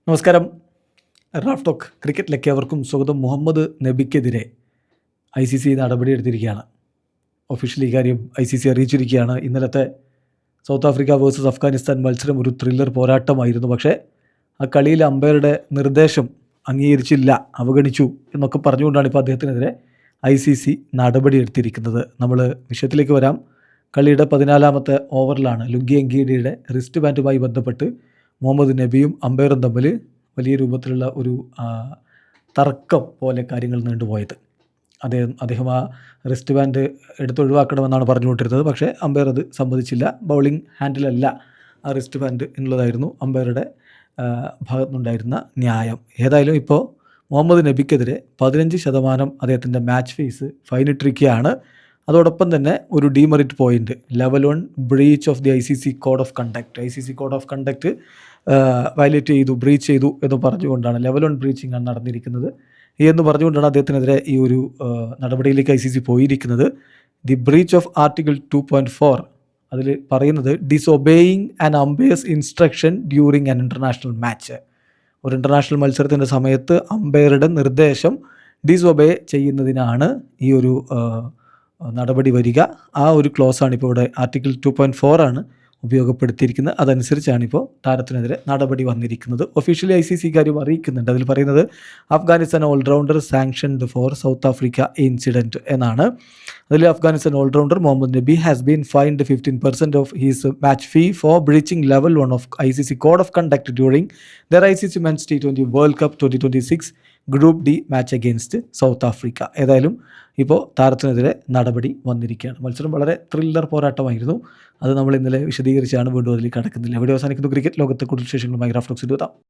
നമസ്കാരം. Raf talk ക്രിക്കറ്റിലേക്ക് അവർക്കും സ്വാഗതം. മുഹമ്മദ് നബിക്കെതിരെ ICC നടപടിയെടുത്തിരിക്കുകയാണ്. ഒഫീഷ്യലി കാര്യം ICC അറിയിച്ചിരിക്കുകയാണ്. ഇന്നലത്തെ സൗത്ത് ആഫ്രിക്ക വേഴ്സസ് അഫ്ഗാനിസ്ഥാൻ മത്സരം ഒരു ത്രില്ലർ പോരാട്ടമായിരുന്നു. പക്ഷേ ആ കളിയിൽ അമ്പയറുടെ നിർദ്ദേശം അംഗീകരിച്ചില്ല, അവഗണിച്ചു എന്നൊക്കെ പറഞ്ഞുകൊണ്ടാണ് ഇപ്പോൾ അദ്ദേഹത്തിനെതിരെ ICC നടപടിയെടുത്തിരിക്കുന്നത്. നമ്മൾ വിഷയത്തിലേക്ക് വരാം. കളിയുടെ 14ാമത്തെ ഓവറിലാണ് ലുങ്കി എങ്കീഡിയുടെ റിസ്റ്റ് ബാൻഡുമായി ബന്ധപ്പെട്ട് മുഹമ്മദ് നബിയും അമ്പയറും തമ്മിൽ വലിയ രൂപത്തിലുള്ള ഒരു തർക്കം പോലെ കാര്യങ്ങൾ നീണ്ടുപോയത്. അദ്ദേഹം ആ റിസ്റ്റ് ബാൻഡ് എടുത്തൊഴിവാക്കണമെന്നാണ് പറഞ്ഞുകൊണ്ടിരുന്നത്. പക്ഷേ അമ്പയർ അത് സമ്മതിച്ചില്ല. ബൗളിംഗ് ഹാൻഡിലല്ല ആ റിസ്റ്റ് ബാൻഡ് എന്നുള്ളതായിരുന്നു അമ്പയറുടെ ഭാഗത്തുനിന്നുണ്ടായിരുന്ന ന്യായം. ഏതായാലും ഇപ്പോൾ മുഹമ്മദ് നബിക്കെതിരെ 15% അദ്ദേഹത്തിൻ്റെ മാച്ച് ഫീസ് ഫൈനിട്ടിരിക്കുകയാണ്. അതോടൊപ്പം തന്നെ ഒരു demerit point, level 1 breach of the ICC code of conduct. ICC code of conduct violate ചെയ്തു, ബ്രീച്ച് ചെയ്തു എന്ന് പറഞ്ഞുകൊണ്ടാണ്, ലെവൽ 1 ബ്രീച്ചിങ് ആണ് നടന്നിരിക്കുന്നത് എന്ന് പറഞ്ഞുകൊണ്ടാണ് അദ്ദേഹത്തിനെതിരെ ഈ ഒരു നടപടിയിലേക്ക് ICC പോയിരിക്കുന്നത്. ദി ബ്രീച്ച് ഓഫ് ആർട്ടിക്കിൾ 2.4 അതിൽ പറയുന്നത് disobeying an umpire's instruction during an international match. ഒരു ഇൻ്റർനാഷണൽ മത്സരത്തിൻ്റെ സമയത്ത് അമ്പയറുടെ നിർദ്ദേശം ഡിസൊബേ ചെയ്യുന്നതിനാണ് ഈ ഒരു നടപടി വരിക. ആ ഒരു ക്ലോസാണ് ഇപ്പോൾ ഇവിടെ ആർട്ടിക്കിൾ 2.4 ആണ് ഉപയോഗപ്പെടുത്തിയിരിക്കുന്നത്. അതനുസരിച്ചാണ് ഇപ്പോൾ താരത്തിനെതിരെ നടപടി വന്നിരിക്കുന്നത്. ഒഫീഷ്യലി ICC കാര്യം അറിയിക്കുന്നുണ്ട്. അതിൽ പറയുന്നത് Afghanistan allrounder sanctioned for South Africa incident എന്നാണ്. അതിൽ Afghanistan allrounder Mohammad Nabi has been fined 15% of his match fee for breaching level 1 of ICC code of conduct during the ICC men's T20 World Cup 2026 group D match against South Africa. ഏതായാലും ഇപ്പോൾ താരത്തിനെതിരെ നടപടി വന്നിരിക്കുകയാണ്. മത്സരം വളരെ thriller പോരാട്ടമായിരുന്നു. അത് നമ്മൾ ഇന്നലെ വിശദീകരിച്ചാണ്, വീണ്ടും അതിൽ കടക്കുന്നില്ല. വീഡിയോ അവസാനിക്കുന്നു. ക്രിക്കറ്റ് ലോകത്തെ കൂടുതൽ വിശേഷങ്ങളുമായി റാഫ് ടോക്സിൽ എത്താം.